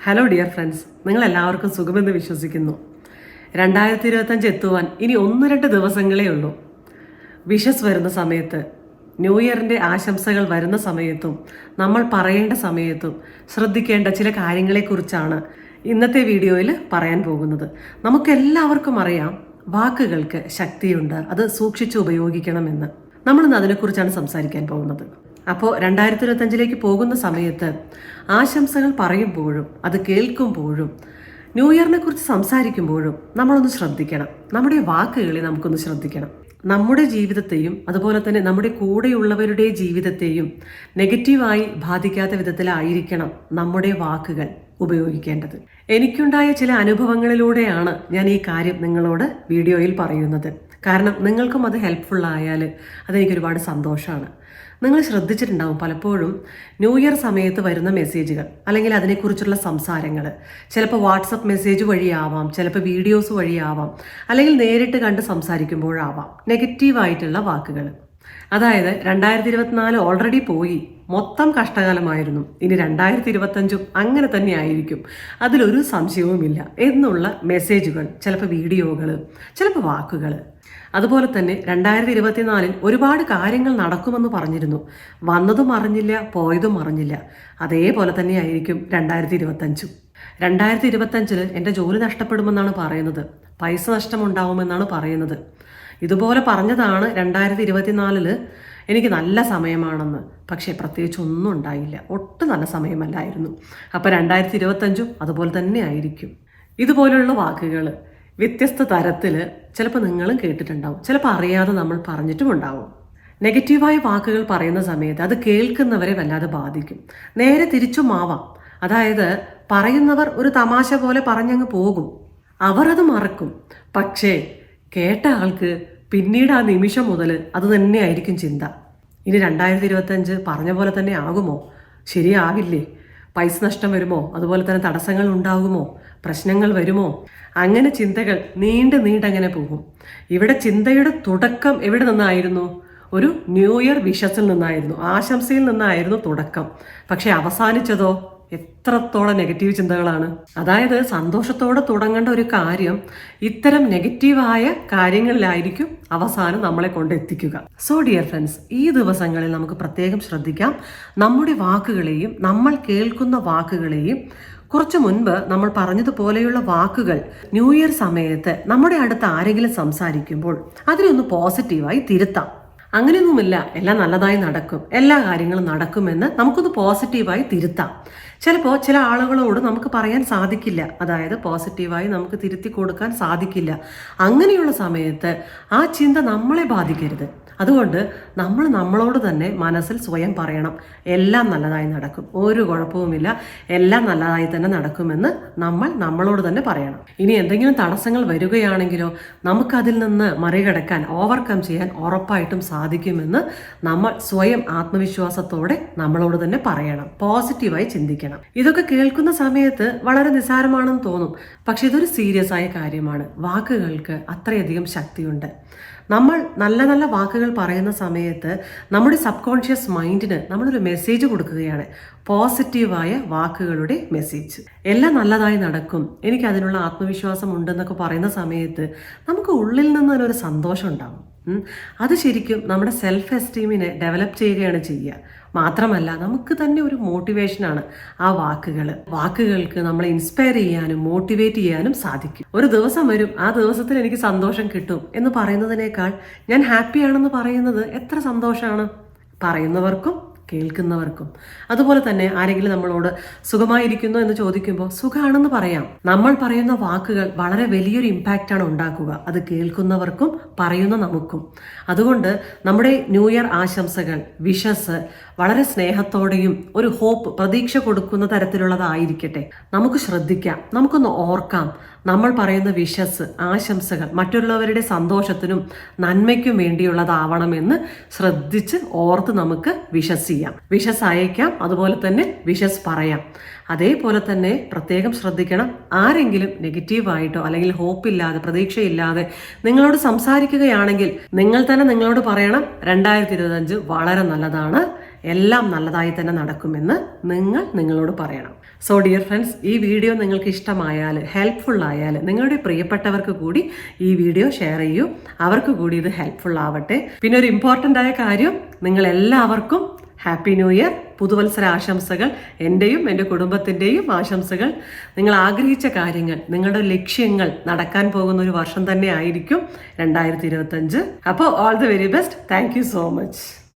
Hello dear friends, നിങ്ങളെല്ലാവർക്കും സുഖമെന്ന് വിശ്വസിക്കുന്നു. 2025 എത്തുവാൻ ഇനി 1-2 ദിവസങ്ങളേ ഉള്ളൂ. വിഷസ് വരുന്ന സമയത്ത്, ന്യൂ ഇയറിൻ്റെ ആശംസകൾ വരുന്ന സമയത്തും നമ്മൾ പറയേണ്ട സമയത്തും ശ്രദ്ധിക്കേണ്ട ചില കാര്യങ്ങളെക്കുറിച്ചാണ് ഇന്നത്തെ വീഡിയോയിൽ പറയാൻ പോകുന്നത്. നമുക്കെല്ലാവർക്കും അറിയാം, വാക്കുകൾക്ക് ശക്തിയുണ്ട്, അത് സൂക്ഷിച്ച് ഉപയോഗിക്കണമെന്ന്. നമ്മളിന്ന് അതിനെക്കുറിച്ചാണ് സംസാരിക്കാൻ പോകുന്നത്. അപ്പോൾ 2025 പോകുന്ന സമയത്ത് ആശംസകൾ പറയുമ്പോഴും അത് കേൾക്കുമ്പോഴും ന്യൂ ഇയറിനെ കുറിച്ച് സംസാരിക്കുമ്പോഴും നമ്മളൊന്ന് ശ്രദ്ധിക്കണം. നമ്മുടെ വാക്കുകളെ നമുക്കൊന്ന് ശ്രദ്ധിക്കണം. നമ്മുടെ ജീവിതത്തെയും അതുപോലെ തന്നെ നമ്മുടെ കൂടെയുള്ളവരുടെ ജീവിതത്തെയും നെഗറ്റീവായി ബാധിക്കാത്ത വിധത്തിലായിരിക്കണം നമ്മുടെ വാക്കുകൾ ഉപയോഗിക്കേണ്ടത്. എനിക്കുണ്ടായ ചില അനുഭവങ്ങളിലൂടെയാണ് ഞാൻ ഈ കാര്യം നിങ്ങളോട് വീഡിയോയിൽ പറയുന്നത്. കാരണം നിങ്ങൾക്കും അത് ഹെൽപ്ഫുള്ളായാൽ അതെനിക്ക് ഒരുപാട് സന്തോഷമാണ്. നിങ്ങൾ ശ്രദ്ധിച്ചിട്ടുണ്ടാവും, പലപ്പോഴും ന്യൂ ഇയർ സമയത്ത് വരുന്ന മെസ്സേജുകൾ അല്ലെങ്കിൽ അതിനെക്കുറിച്ചുള്ള സംസാരങ്ങൾ ചിലപ്പോൾ വാട്സപ്പ് മെസ്സേജ് വഴിയാവാം, ചിലപ്പോൾ വീഡിയോസ് വഴിയാവാം, അല്ലെങ്കിൽ നേരിട്ട് കണ്ട് സംസാരിക്കുമ്പോഴാവാം നെഗറ്റീവായിട്ടുള്ള വാക്കുകൾ. അതായത് 2024 ഓൾറെഡി പോയി, മൊത്തം കഷ്ടകാലമായിരുന്നു, ഇനി 2025 അങ്ങനെ തന്നെ ആയിരിക്കും, അതിലൊരു സംശയവുമില്ല എന്നുള്ള മെസ്സേജുകൾ, ചിലപ്പോൾ വീഡിയോകൾ, ചിലപ്പോൾ വാക്കുകൾ. അതുപോലെ തന്നെ 2024 ഒരുപാട് കാര്യങ്ങൾ നടക്കുമെന്ന് പറഞ്ഞിരുന്നു. വന്നതും അറിഞ്ഞില്ല, പോയതും അറിഞ്ഞില്ല. അതേപോലെ തന്നെ ആയിരിക്കും 2025. 2025 എൻ്റെ ജോലി നഷ്ടപ്പെടുമെന്നാണ് പറയുന്നത്, പൈസ നഷ്ടമുണ്ടാവുമെന്നാണ് പറയുന്നത്. ഇതുപോലെ പറഞ്ഞതാണ് 2024 എനിക്ക് നല്ല സമയമാണെന്ന്. പക്ഷേ പ്രത്യേകിച്ച് ഒന്നും ഉണ്ടായില്ല, ഒട്ടും നല്ല സമയമല്ലായിരുന്നു. അപ്പോൾ 2025 അതുപോലെ തന്നെ ആയിരിക്കും. ഇതുപോലുള്ള വാക്കുകൾ വ്യത്യസ്ത തരത്തിൽ ചിലപ്പോൾ നിങ്ങളും കേട്ടിട്ടുണ്ടാവും, ചിലപ്പോൾ അറിയാതെ നമ്മൾ പറഞ്ഞിട്ടും ഉണ്ടാവും. നെഗറ്റീവായ വാക്കുകൾ പറയുന്ന സമയത്ത് അത് കേൾക്കുന്നവരെ വല്ലാതെ ബാധിക്കും. നേരെ തിരിച്ചും ആവാം. അതായത് പറയുന്നവർ ഒരു തമാശ പോലെ പറഞ്ഞങ്ങ് പോകും, അവർ അത് മറക്കും. പക്ഷേ കേട്ട ആൾക്ക് പിന്നീട് ആ നിമിഷം മുതൽ അത് തന്നെയായിരിക്കും ചിന്ത. ഇനി 2025 പറഞ്ഞ പോലെ തന്നെ ആകുമോ? ശരിയാവില്ലേ? പൈസ നഷ്ടം വരുമോ? അതുപോലെ തന്നെ തടസ്സങ്ങൾ ഉണ്ടാകുമോ? പ്രശ്നങ്ങൾ വരുമോ? അങ്ങനെ ചിന്തകൾ നീണ്ടങ്ങനെ പോകും. ഇവിടെ ചിന്തയുടെ തുടക്കം എവിടെ നിന്നായിരുന്നു? ഒരു ന്യൂ ഇയർ വിഷസിൽ നിന്നായിരുന്നു, ആശംസയിൽ നിന്നായിരുന്നു തുടക്കം. പക്ഷെ അവസാനിച്ചതോ എത്രത്തോളം നെഗറ്റീവ് ചിന്തകളാണ്. അതായത് സന്തോഷത്തോടെ തുടങ്ങേണ്ട ഒരു കാര്യം ഇത്തരം നെഗറ്റീവായ കാര്യങ്ങളിലായിരിക്കും അവസാനം നമ്മളെ കൊണ്ടെത്തിക്കുക. സോ ഡിയർ ഫ്രണ്ട്സ്, ഈ ദിവസങ്ങളിൽ നമുക്ക് പ്രത്യേകം ശ്രദ്ധിക്കാം. നമ്മുടെ വാക്കുകളെയും നമ്മൾ കേൾക്കുന്ന വാക്കുകളെയും, കുറച്ചു മുൻപ് നമ്മൾ പറഞ്ഞതുപോലെയുള്ള വാക്കുകൾ ന്യൂ ഇയർ സമയത്ത് നമ്മുടെ അടുത്ത് ആരെങ്കിലും സംസാരിക്കുമ്പോൾ അതിനൊന്ന് പോസിറ്റീവായി തിരുത്താം. അങ്ങനെയൊന്നുമില്ല, എല്ലാം നല്ലതായി നടക്കും, എല്ലാ കാര്യങ്ങളും നടക്കുമെന്ന് നമുക്കൊന്ന് പോസിറ്റീവായി തിരുത്താം. ചിലപ്പോൾ ചില ആളുകളോട് നമുക്ക് പറയാൻ സാധിക്കില്ല, അതായത് പോസിറ്റീവായി നമുക്ക് തിരുത്തി കൊടുക്കാൻ സാധിക്കില്ല. അങ്ങനെയുള്ള സമയത്ത് ആ ചിന്ത നമ്മളെ ബാധിക്കരുത്. അതുകൊണ്ട് നമ്മൾ നമ്മളോട് തന്നെ മനസ്സിൽ സ്വയം പറയണം, എല്ലാം നല്ലതായി നടക്കും, ഒരു കുഴപ്പവുമില്ല, എല്ലാം നല്ലതായി തന്നെ നടക്കുമെന്ന് നമ്മൾ നമ്മളോട് തന്നെ പറയണം. ഇനി എന്തെങ്കിലും തടസ്സങ്ങൾ വരികയാണെങ്കിലോ നമുക്കതിൽ നിന്ന് മറികടക്കാൻ, ഓവർകം ചെയ്യാൻ ഉറപ്പായിട്ടും സാധിക്കുമെന്ന് നമ്മൾ സ്വയം ആത്മവിശ്വാസത്തോടെ നമ്മളോട് തന്നെ പറയണം, പോസിറ്റീവായി ചിന്തിക്കണം. ഇതൊക്കെ കേൾക്കുന്ന സമയത്ത് വളരെ നിസ്സാരമാണെന്ന് തോന്നും, പക്ഷെ ഇതൊരു സീരിയസ് ആയ കാര്യമാണ്. വാക്കുകൾക്ക് അത്രയധികം ശക്തിയുണ്ട്. നമ്മൾ നല്ല നല്ല വാക്കുകൾ പറയുന്ന സമയത്ത് നമ്മുടെ സബ് കോൺഷ്യസ് മൈൻഡിന് നമ്മളൊരു മെസ്സേജ് കൊടുക്കുകയാണ്, പോസിറ്റീവായ വാക്കുകളുടെ മെസ്സേജ്. എല്ലാം നല്ലതായി നടക്കും, എനിക്ക് അതിനുള്ള ആത്മവിശ്വാസം ഉണ്ടെന്നൊക്കെ പറയുന്ന സമയത്ത് നമുക്ക് ഉള്ളിൽ നിന്ന് തന്നെ ഒരു സന്തോഷം ഉണ്ടാകും. അത് ശരിക്കും നമ്മുടെ സെൽഫ് എസ്റ്റീമിനെ ഡെവലപ്പ് ചെയ്യുകയാണ് ചെയ്യുക. മാത്രമല്ല നമുക്ക് തന്നെ ഒരു മോട്ടിവേഷനാണ് ആ വാക്കുകൾക്ക് നമ്മളെ ഇൻസ്പയർ ചെയ്യാനും മോട്ടിവേറ്റ് ചെയ്യാനും സാധിക്കും. ഒരു ദിവസം വരും, ആ ദിവസത്തിൽ എനിക്ക് സന്തോഷം കിട്ടും എന്ന് പറയുന്നതിനേക്കാൾ ഞാൻ ഹാപ്പിയാണെന്ന് പറയുന്നത് എത്ര സന്തോഷമാണ് പറയുന്നവർക്കും കേൾക്കുന്നവർക്കും. അതുപോലെ തന്നെ ആരെങ്കിലും നമ്മളോട് സുഖമായിരിക്കുന്നു എന്ന് ചോദിക്കുമ്പോൾ സുഖമാണെന്ന് പറയാം. നമ്മൾ പറയുന്ന വാക്കുകൾ വളരെ വലിയൊരു ഇമ്പാക്റ്റാണ് ഉണ്ടാക്കുക, അത് കേൾക്കുന്നവർക്കും പറയുന്ന നമുക്കും. അതുകൊണ്ട് നമ്മുടെ ന്യൂ ഇയർ ആശംസകൾ, വിഷസ് വളരെ സ്നേഹത്തോടെയും ഒരു ഹോപ്പ്, പ്രതീക്ഷ കൊടുക്കുന്ന തരത്തിലുള്ളതായിരിക്കട്ടെ. നമുക്ക് ശ്രദ്ധിക്കാം, നമുക്കൊന്ന് ഓർക്കാം, നമ്മൾ പറയുന്ന വിഷസ്, ആശംസകൾ മറ്റുള്ളവരുടെ സന്തോഷത്തിനും നന്മയ്ക്കും വേണ്ടിയുള്ളതാവണമെന്ന് ശ്രദ്ധിച്ച് ഓർത്ത് നമുക്ക് വിഷസ് ചെയ്യാം, വിഷസ് അയക്കാം, അതുപോലെ തന്നെ വിഷസ് പറയാം. അതേപോലെ തന്നെ പ്രത്യേകം ശ്രദ്ധിക്കണം, ആരെങ്കിലും നെഗറ്റീവായിട്ടോ അല്ലെങ്കിൽ ഹോപ്പില്ലാതെ, പ്രതീക്ഷയില്ലാതെ നിങ്ങളോട് സംസാരിക്കുകയാണെങ്കിൽ നിങ്ങൾ തന്നെ നിങ്ങളോട് പറയണം, 2025 വളരെ നല്ലതാണ്, എല്ലാം നല്ലതായി തന്നെ നടക്കുമെന്ന് നിങ്ങൾ നിങ്ങളോട് പറയണം. സോ ഡിയർ ഫ്രണ്ട്സ്, ഈ വീഡിയോ നിങ്ങൾക്ക് ഇഷ്ടമായാൽ, ഹെൽപ്ഫുൾ ആയാൽ നിങ്ങളുടെ പ്രിയപ്പെട്ടവർക്ക് കൂടി ഈ വീഡിയോ ഷെയർ ചെയ്യൂ. അവർക്ക് കൂടി ഇത് ഹെൽപ്ഫുൾ ആവട്ടെ. പിന്നെ ഒരു ഇമ്പോർട്ടൻ്റ് ആയ കാര്യം, നിങ്ങൾ എല്ലാവർക്കും ഹാപ്പി ന്യൂ ഇയർ, പുതുവത്സര ആശംസകൾ. എൻ്റെയും എൻ്റെ കുടുംബത്തിൻ്റെയും ആശംസകൾ. നിങ്ങൾ ആഗ്രഹിച്ച കാര്യങ്ങൾ, നിങ്ങളുടെ ലക്ഷ്യങ്ങൾ നടക്കാൻ പോകുന്ന ഒരു വർഷം തന്നെ ആയിരിക്കും 2025. അപ്പോൾ all the very best. Thank you so much.